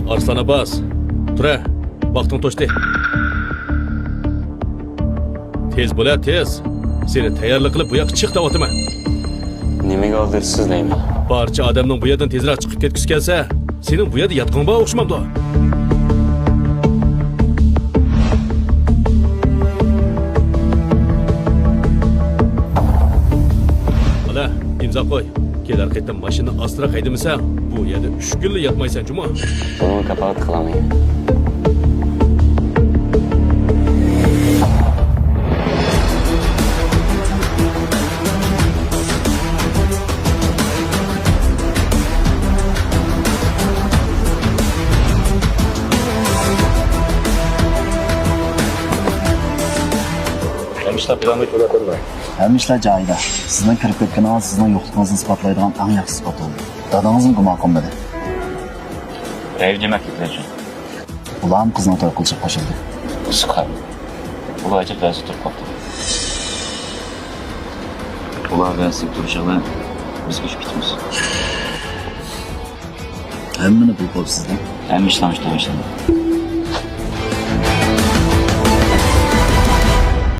Arslan Abbas, tura, vaqting to'shdi. Tez bo'la, tez. Seni tayyorlik qilib bu yoqqa chiq davotaman. Nimaga oldirsiz deyman? Barcha odamning bu yerdan tezroq chiqib ketgisi kelsa, sening bu yerda yotqanga o'xshamamdi. Ala, imzo qo'y. Kelar qaytdan mashina astra haydamasan, bu yerda 3 kunlik yotmaysan, juma. Buni kafolat qilaman. Hemşire planı köle koyma. Hem işler joyida. Sizning kirib ketganingiz sizning yo'qligingizni isbotlaydigan eng yaxshi isbot bo'ldi. Dadangizni gumon qilmadi. Ev demakliklar uchun. Ular ham qizni to'y qilishga qo'shildi. Qisqa. Ular ajab darsi turib qoldi. Ular darsi turishag'an biz ko'chib ketamiz. Hammani bilib qo'yibsizda. Hem işlemiş.